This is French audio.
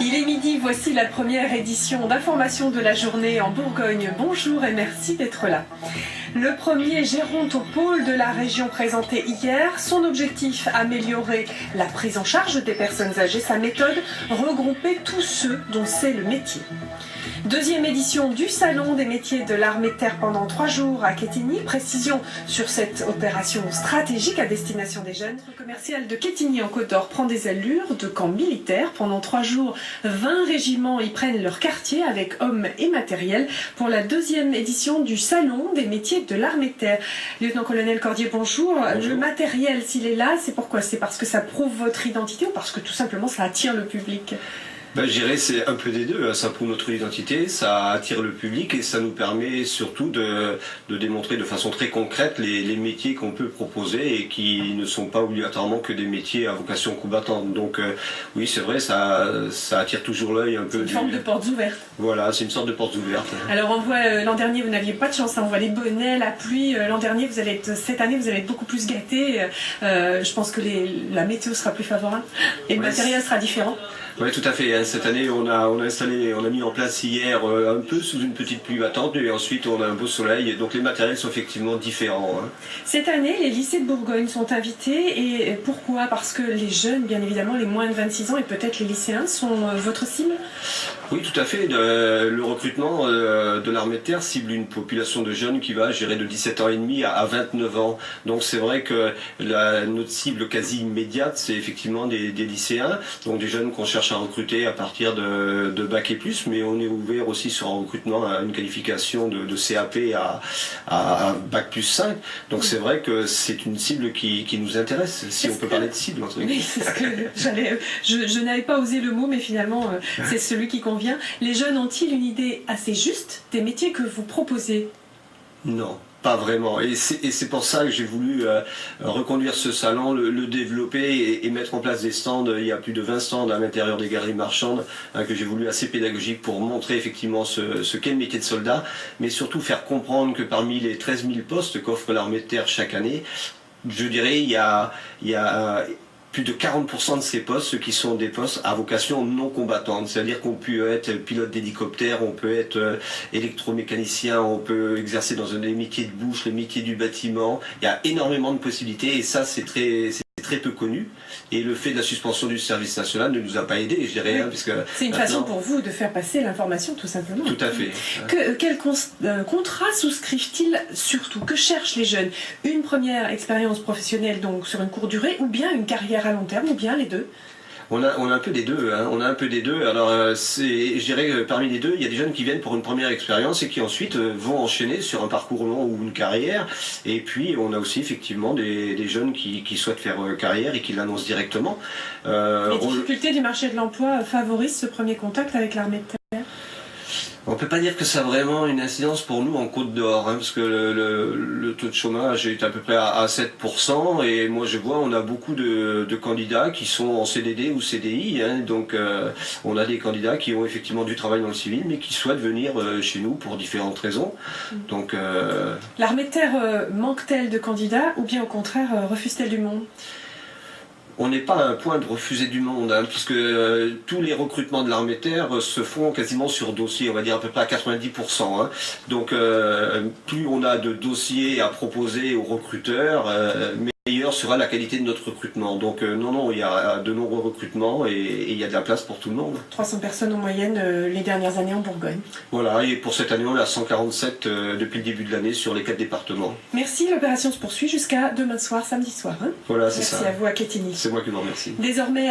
Il est midi, voici la première édition d'information de la journée en Bourgogne. Bonjour et merci d'être là. Le premier gérontopôle de la région présenté hier, son objectif, améliorer la prise en charge des personnes âgées, sa méthode, regrouper tous ceux dont c'est le métier. Deuxième édition du Salon des métiers de l'armée de terre pendant 3 jours à Quetigny. Précision sur cette opération stratégique à destination des jeunes. Le commercial de Quetigny en Côte d'Or prend des allures de camp militaire. Pendant 3 jours, 20 régiments y prennent leur quartier avec hommes et matériel pour la deuxième édition du Salon des métiers de l'armée de terre. Lieutenant-colonel Cordier, bonjour. Bonjour. Le matériel, s'il est là, c'est pourquoi? C'est parce que ça prouve votre identité ou parce que tout simplement ça attire le public? Je dirais c'est un peu des deux, ça prouve notre identité, ça attire le public et ça nous permet surtout de démontrer de façon très concrète les métiers qu'on peut proposer et qui ne sont pas obligatoirement que des métiers à vocation combattante. Donc oui, c'est vrai, ça attire toujours l'œil un peu. C'est une forme de portes ouvertes. Voilà, c'est une sorte de portes ouvertes. Alors on voit, l'an dernier vous n'aviez pas de chance, on voit les bonnets, la pluie, l'an dernier cette année vous allez être beaucoup plus gâtés, je pense que la météo sera plus favorable et le matériel sera différent. Oui, tout à fait. Cette année, on a mis en place hier un peu sous une petite pluie battante et ensuite on a un beau soleil. Donc les matériels sont effectivement différents. Cette année, les lycées de Bourgogne sont invités et pourquoi? Parce que les jeunes, bien évidemment, les moins de 26 ans et peut-être les lycéens sont votre cible? Oui, tout à fait. Le recrutement de l'armée de terre cible une population de jeunes qui va gérer de 17 ans et demi à 29 ans. Donc c'est vrai que notre cible quasi immédiate, c'est effectivement des lycéens, donc des jeunes qu'on cherche à recruter à partir de bac et plus, mais on est ouvert aussi sur un recrutement à une qualification de CAP à bac plus 5. Donc c'est vrai que c'est une cible qui nous intéresse, si on peut parler de cible. Oui, c'est ce que je n'avais pas osé le mot, mais finalement c'est celui qui convient. Les jeunes ont-ils une idée assez juste des métiers que vous proposez? Non. Pas vraiment. Et c'est pour ça que j'ai voulu reconduire ce salon, le développer et mettre en place des stands. Il y a plus de 20 stands à l'intérieur des galeries marchandes que j'ai voulu assez pédagogiques pour montrer effectivement ce qu'est le métier de soldat, mais surtout faire comprendre que parmi les 13 000 postes qu'offre l'armée de terre chaque année, je dirais il y a plus de 40% de ces postes qui sont des postes à vocation non combattante, c'est-à-dire qu'on peut être pilote d'hélicoptère, on peut être électromécanicien, on peut exercer dans les métiers de bouche, les métiers du bâtiment. Il y a énormément de possibilités et ça c'est très peu connu. Et le fait de la suspension du service national ne nous a pas aidés, je dirais. Oui. Puisque c'est une façon pour vous de faire passer l'information, tout simplement. Tout à fait. Quel contrat souscrivent-ils surtout? Que cherchent les jeunes? Une première expérience professionnelle donc sur une courte durée, ou bien une carrière à long terme, ou bien les deux? On a un peu des deux, on a un peu des deux. Alors je dirais que parmi les deux, il y a des jeunes qui viennent pour une première expérience et qui ensuite vont enchaîner sur un parcours long ou une carrière. Et puis on a aussi effectivement des jeunes qui souhaitent faire carrière et qui l'annoncent directement. Les difficultés du marché de l'emploi favorisent ce premier contact avec l'armée de terre? On ne peut pas dire que ça a vraiment une incidence pour nous en Côte d'Or, parce que le taux de chômage est à peu près à 7%, et moi je vois on a beaucoup de candidats qui sont en CDD ou CDI, donc on a des candidats qui ont effectivement du travail dans le civil, mais qui souhaitent venir chez nous pour différentes raisons. Donc, l'armée de terre manque-t-elle de candidats, ou bien au contraire refuse-t-elle du monde? On n'est pas à un point de refuser du monde, puisque tous les recrutements de l'armée de terre se font quasiment sur dossier, on va dire à peu près à 90%. Donc plus on a de dossiers à proposer aux recruteurs, meilleure sera la qualité de notre recrutement. Donc non, il y a de nombreux recrutements et il y a de la place pour tout le monde. 300 personnes en moyenne les dernières années en Bourgogne. Voilà, et pour cette année on est à 147 depuis le début de l'année sur les 4 départements. Merci, l'opération se poursuit jusqu'à demain soir, samedi soir. Voilà, c'est ça. Merci à vous à Quetigny. C'est moi qui vous remercie. Désormais